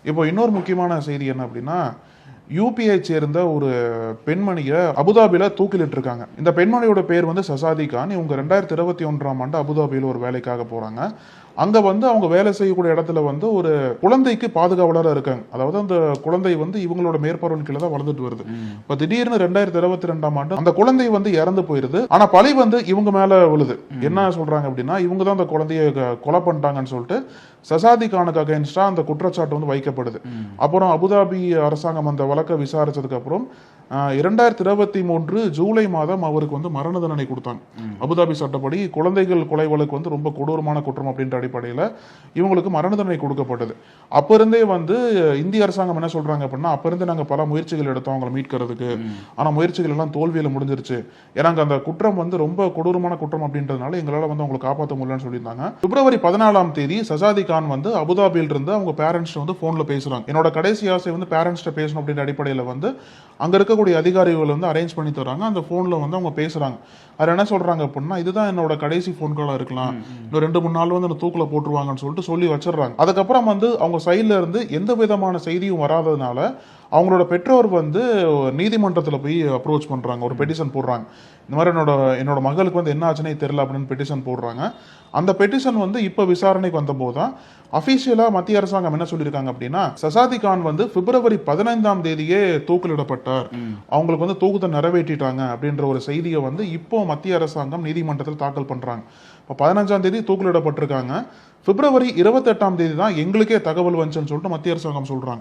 இப்போ இன்னொரு முக்கியமான செய்தி என்ன அப்படின்னா, யூபிஐ சேர்ந்த ஒரு பெண்மணிய அபுதாபில தூக்கிலிட்டிருக்காங்க. இந்த பெண்மணியோட பேர் வந்து சசாதி கான். இவங்க 2021ஆம் ஆண்டு அபுதாபில ஒரு வேலைக்காக போறாங்க. அங்க வந்து அவங்க வேலை செய்யக்கூடிய இடத்துல வந்து ஒரு குழந்தைக்கு பாதுகாவலரா இருக்காங்க. அதாவது அந்த குழந்தை வந்து இவங்களோட மேற்பார்வையின் கீழ தான் வளர்ந்துட்டு வருது. இப்ப திடீர்னு 2022ஆம் ஆண்டு அந்த குழந்தை வந்து இறந்து போயிருது. ஆனா பழி வந்து இவங்க மேல விழுது. என்ன சொல்றாங்க அப்படின்னா, இவங்க தான் அந்த குழந்தைய கொலை பண்ணிட்டாங்கன்னு சொல்லிட்டு சசாதி கானுக்கு அகைன்ஸ்டா அந்த குற்றச்சாட்டு வந்து வைக்கப்படுது. அப்புறம் அபுதாபி அரசாங்கம் அந்த வழக்கை விசாரிச்சதுக்கு அப்புறம் 2023 ஜூலை மாதம் அவருக்கு வந்து மரண தண்டனை கொடுத்தாங்க. அபுதாபி சட்டப்படி குழந்தைகள் கொலை வழக்கு வந்து ரொம்ப கொடூரமான குற்றம் அப்படின்ற அடிப்படையில் இவங்களுக்கு மரண தண்டனை கொடுக்கப்பட்டது. அப்ப இருந்தே வந்து இந்திய அரசாங்கம் என்ன சொல்றாங்க அப்படின்னா, அப்ப இருந்து நாங்க பல முயற்சிகள் எடுத்தோம் அவங்களை மீட்கிறதுக்கு. ஆனா முயற்சிகள் எல்லாம் தோல்வியில முடிஞ்சிருச்சு. ஏன்னா அந்த குற்றம் வந்து ரொம்ப கொடூரமான குற்றம் அப்படின்றதுனால எங்களால வந்து அவங்களை காப்பாற்ற முடியலன்னு சொல்லியிருந்தாங்க. பிப்ரவரி 14ஆம் தேதி சசாதி கான் வந்து அபுதாபியில் இருந்து அவங்க பேரண்ட்ஸ் வந்து போன்ல பேசுறாங்க. என்னோட கடைசி ஆசை வந்து பேரண்ட்ஸ் பேசணும் அப்படின்ற அடிப்படையில் வந்து அங்க இருக்கக்கூடிய அதிகாரிகள் வந்து அரேஞ்ச் பண்ணி தராங்க. அந்த போன்ல வந்து அவங்க பேசுறாங்க. அது என்ன சொல்றாங்க அப்படின்னா, இதுதான் என்னோட கடைசி போன் காலா இருக்கலாம், இன்னும் 2-3 நாள் வந்து தூக்குல போட்டுருவாங்கன்னு சொல்லிட்டு சொல்லி வச்சிடறாங்க. அதுக்கப்புறம் வந்து அவங்க சைட்ல இருந்து எந்த விதமான செய்தியும் வராததுனால அவங்களோட பெற்றோர் வந்து நீதிமன்றத்தில் போய் அப்ரோச் பண்றாங்க, ஒரு பெட்டிஷன் போடுறாங்க. இந்த மாதிரி என்னோட மகளுக்கு வந்து என்ன ஆச்சுன்னே தெரியல அப்படின்னு பெட்டிஷன் போடுறாங்க. அந்த பெட்டிஷன் வந்து இப்ப விசாரணைக்கு வந்த போதுதான் அபிஷியலா மத்திய அரசாங்கம் என்ன சொல்லியிருக்காங்க அப்படின்னா, சசாதி கான் வந்து பிப்ரவரி 15ஆம் தேதியே தூக்கிலிடப்பட்டார், அவங்களுக்கு வந்து தூக்குத்தை நிறைவேற்றிட்டாங்க அப்படின்ற ஒரு செய்தியை வந்து இப்போ மத்திய அரசாங்கம் நீதிமன்றத்தில் தாக்கல் பண்றாங்க. இப்போ 15ஆம் தேதி தூக்கிலிடப்பட்டிருக்காங்க. பிப்ரவரி 28ஆம் தேதி தான் எங்களுக்கே தகவல் வந்துச்சுன்னு சொல்லிட்டு மத்திய அரசாங்கம் சொல்றாங்க.